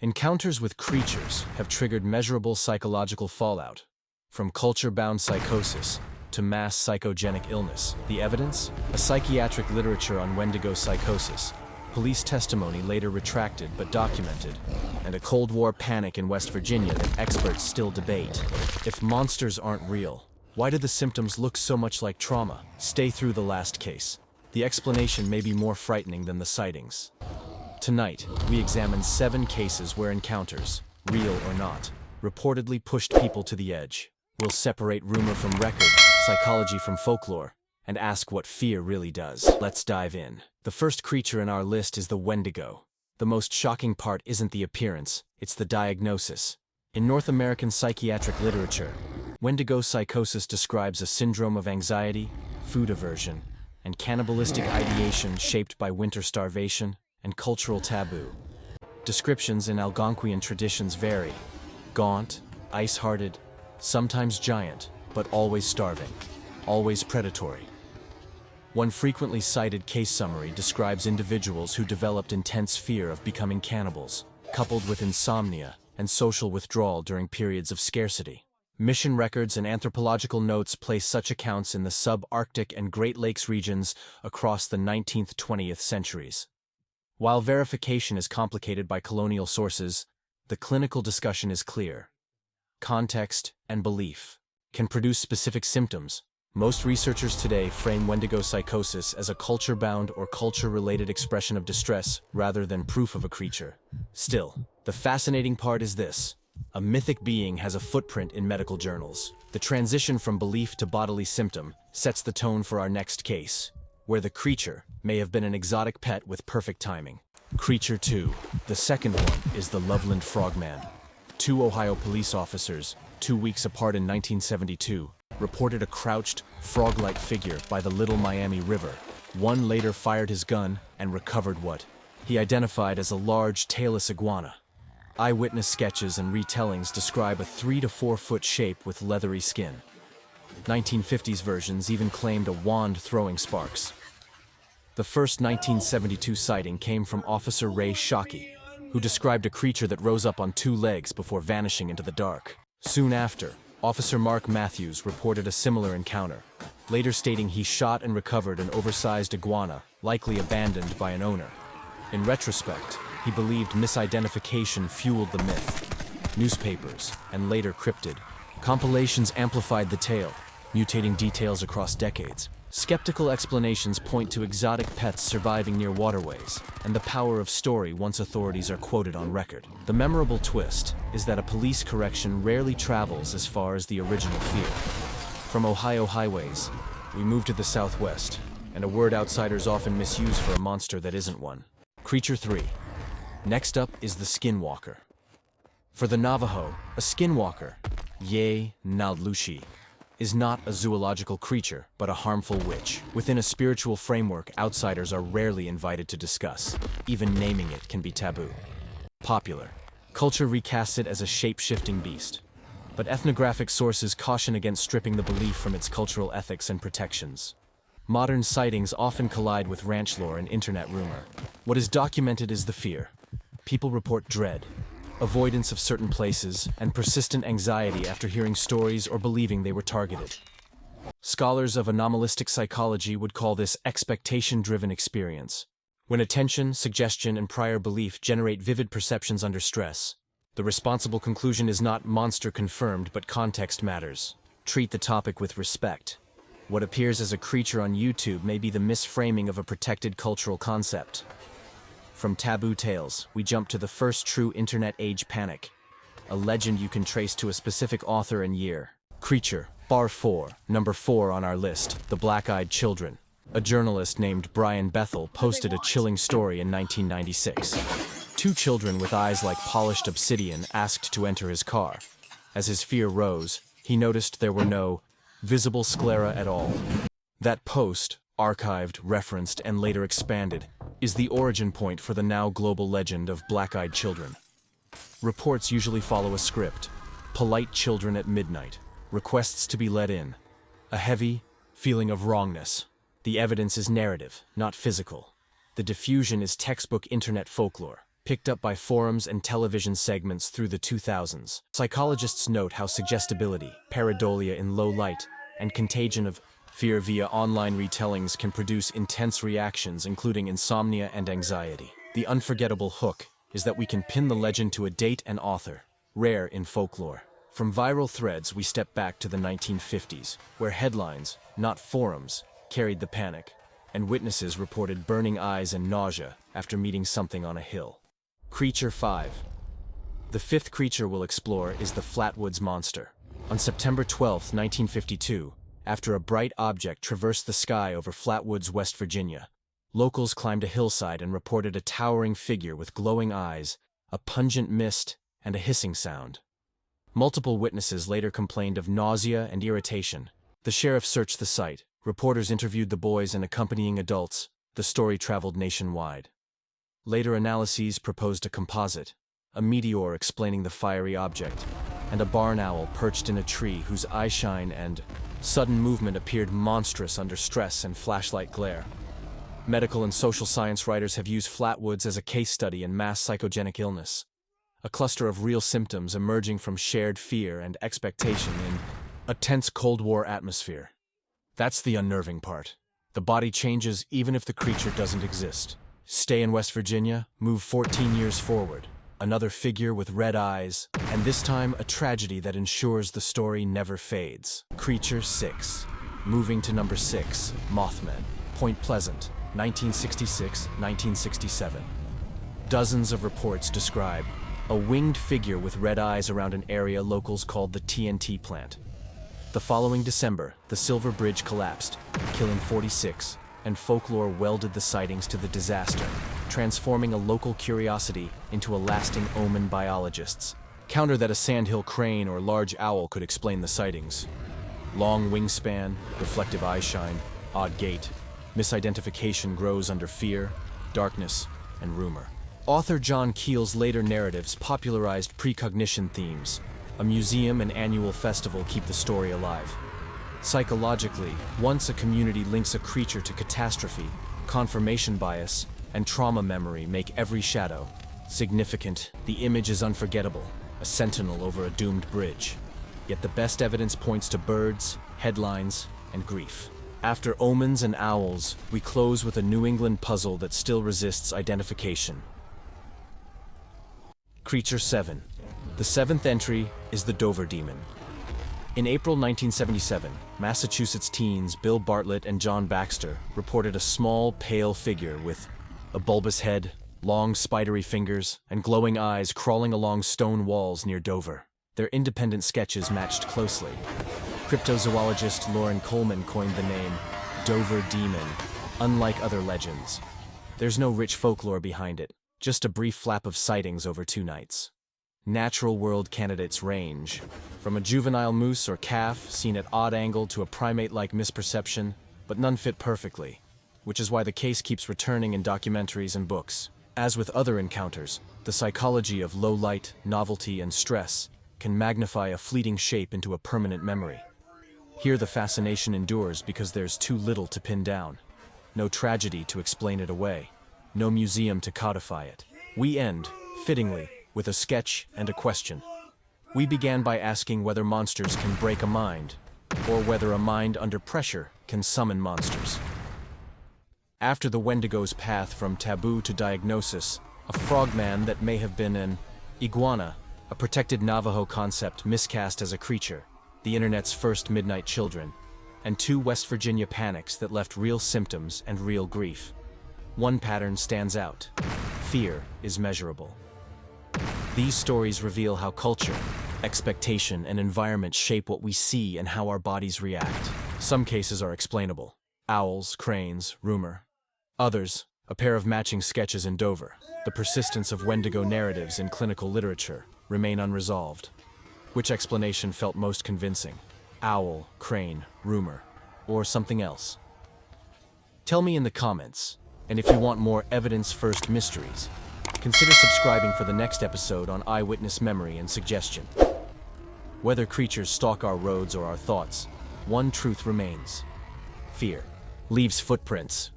Encounters with creatures have triggered measurable psychological fallout, from culture-bound psychosis to mass psychogenic illness. The evidence? A psychiatric literature on Wendigo psychosis, police testimony later retracted but documented, and a Cold War panic in West Virginia that experts still debate. If monsters aren't real, why do the symptoms look so much like trauma? Stay through the last case. The explanation may be more frightening than the sightings. Tonight, we examine 7 cases where encounters, real or not, reportedly pushed people to the edge. We'll separate rumor from record, psychology from folklore, and ask what fear really does. Let's dive in. The first creature in our list is the Wendigo. The most shocking part isn't the appearance, it's the diagnosis. In North American psychiatric literature, Wendigo psychosis describes a syndrome of anxiety, food aversion, and cannibalistic ideation shaped by winter starvation and cultural taboo. Descriptions in Algonquian traditions vary: gaunt, ice-hearted, sometimes giant, but always starving, always predatory. One frequently cited case summary describes individuals who developed intense fear of becoming cannibals, coupled with insomnia and social withdrawal during periods of scarcity. Mission records and anthropological notes place such accounts in the sub-Arctic and Great Lakes regions across the 19th–20th centuries. While verification is complicated by colonial sources, the clinical discussion is clear. Context and belief can produce specific symptoms. Most researchers today frame Wendigo psychosis as a culture-bound or culture-related expression of distress rather than proof of a creature. Still, the fascinating part is this: a mythic being has a footprint in medical journals. The transition from belief to bodily symptom sets the tone for our next case, where the creature may have been an exotic pet with perfect timing. Creature 2. The second one is the Loveland Frogman. 2 Ohio police officers, 2 weeks apart in 1972, reported a crouched, frog-like figure by the Little Miami River. One later fired his gun and recovered what he identified as a large, tailless iguana. Eyewitness sketches and retellings describe a 3 to 4 foot shape with leathery skin. 1950s versions even claimed a wand throwing sparks. The first 1972 sighting came from Officer Ray Shockey, who described a creature that rose up on 2 legs before vanishing into the dark. Soon after, Officer Mark Matthews reported a similar encounter, later stating he shot and recovered an oversized iguana, likely abandoned by an owner. In retrospect, he believed misidentification fueled the myth. Newspapers, and later cryptid compilations amplified the tale, mutating details across decades. Skeptical explanations point to exotic pets surviving near waterways, and the power of story once authorities are quoted on record. The memorable twist is that a police correction rarely travels as far as the original fear. From Ohio highways, we move to the Southwest, and a word outsiders often misuse for a monster that isn't one. Creature 3. Next up is the Skinwalker. For the Navajo, a skinwalker, Ye Naldlushi, is not a zoological creature, but a harmful witch. Within a spiritual framework, outsiders are rarely invited to discuss. Even naming it can be taboo. Popular culture recasts it as a shape-shifting beast, but ethnographic sources caution against stripping the belief from its cultural ethics and protections. Modern sightings often collide with ranch lore and internet rumor. What is documented is the fear. People report dread, avoidance of certain places, and persistent anxiety after hearing stories or believing they were targeted. Scholars of anomalistic psychology would call this expectation-driven experience. When attention, suggestion, and prior belief generate vivid perceptions under stress, the responsible conclusion is not monster confirmed, but context matters. Treat the topic with respect. What appears as a creature on YouTube may be the misframing of a protected cultural concept. From taboo tales, we jump to the first true internet age panic, a legend you can trace to a specific author and year. Creature, bar 4, number 4 on our list, the Black-Eyed Children. A journalist named Brian Bethel posted a chilling story in 1996. 2 children with eyes like polished obsidian asked to enter his car. As his fear rose, he noticed there were no visible sclera at all. That post, archived, referenced, and later expanded, is the origin point for the now global legend of Black-Eyed Children. Reports usually follow a script: polite children at midnight, requests to be let in, a heavy feeling of wrongness. The evidence is narrative, not physical. The diffusion is textbook internet folklore. picked up by forums and television segments through the 2000s. Psychologists note how suggestibility, pareidolia in low light, and contagion of fear via online retellings can produce intense reactions, including insomnia and anxiety. The unforgettable hook is that we can pin the legend to a date and author, rare in folklore. From viral threads, we step back to the 1950s, where headlines, not forums, carried the panic, and witnesses reported burning eyes and nausea after meeting something on a hill. Creature 5. The fifth creature we'll explore is the Flatwoods monster. On September 12, 1952, after a bright object traversed the sky over Flatwoods, West Virginia, locals climbed a hillside and reported a towering figure with glowing eyes, a pungent mist, and a hissing sound. Multiple witnesses later complained of nausea and irritation. The sheriff searched the site. Reporters interviewed the boys and accompanying adults. The story traveled nationwide. Later analyses proposed a composite, a meteor explaining the fiery object, and a barn owl perched in a tree whose eyeshine and sudden movement appeared monstrous under stress and flashlight glare. Medical and social science writers have used Flatwoods as a case study in mass psychogenic illness, a cluster of real symptoms emerging from shared fear and expectation in a tense Cold War atmosphere. That's the unnerving part. The body changes even if the creature doesn't exist. Stay in West Virginia, move 14 years forward. Another figure with red eyes, and this time a tragedy that ensures the story never fades. Creature 6. Moving to number 6, Mothman. Point Pleasant, 1966-1967. Dozens of reports describe a winged figure with red eyes around an area locals called the TNT plant. The following December, the Silver Bridge collapsed, killing 46, and folklore welded the sightings to the disaster, transforming a local curiosity into a lasting omen. Biologists counter that a sandhill crane or large owl could explain the sightings. Long wingspan, reflective eyeshine, odd gait. Misidentification grows under fear, darkness, and rumor. Author John Keel's later narratives popularized precognition themes. A museum and annual festival keep the story alive. Psychologically, once a community links a creature to catastrophe, confirmation bias, and trauma memory make every shadow significant. The image is unforgettable, a sentinel over a doomed bridge. Yet the best evidence points to birds, headlines, and grief. After omens and owls, we close with a New England puzzle that still resists identification. Creature 7. The seventh entry is the Dover Demon. In April 1977, Massachusetts teens Bill Bartlett and John Baxter reported a small, pale figure with a bulbous head, long, spidery fingers, and glowing eyes crawling along stone walls near Dover. Their independent sketches matched closely. Cryptozoologist Lauren Coleman coined the name Dover Demon. Unlike other legends, there's no rich folklore behind it, just a brief flap of sightings over 2 nights. Natural world candidates range from a juvenile moose or calf seen at odd angle to a primate-like misperception, but none fit perfectly, which is why the case keeps returning in documentaries and books. As with other encounters, the psychology of low light, novelty, and stress can magnify a fleeting shape into a permanent memory. Here the fascination endures because there's too little to pin down. No tragedy to explain it away. No museum to codify it. We end, fittingly, with a sketch and a question. We began by asking whether monsters can break a mind, or whether a mind under pressure can summon monsters. After the Wendigo's path from taboo to diagnosis, a frogman that may have been an iguana, a protected Navajo concept miscast as a creature, the internet's first midnight children, and 2 West Virginia panics that left real symptoms and real grief. One pattern stands out. Fear is measurable. These stories reveal how culture, expectation, and environment shape what we see and how our bodies react. Some cases are explainable. Owls, cranes, rumor. Others, a pair of matching sketches in Dover. The persistence of Wendigo narratives in clinical literature remain unresolved. Which explanation felt most convincing? Owl, crane, rumor, or something else? Tell me in the comments, and if you want more evidence-first mysteries, consider subscribing for the next episode on eyewitness memory and suggestion. Whether creatures stalk our roads or our thoughts, one truth remains. Fear leaves footprints,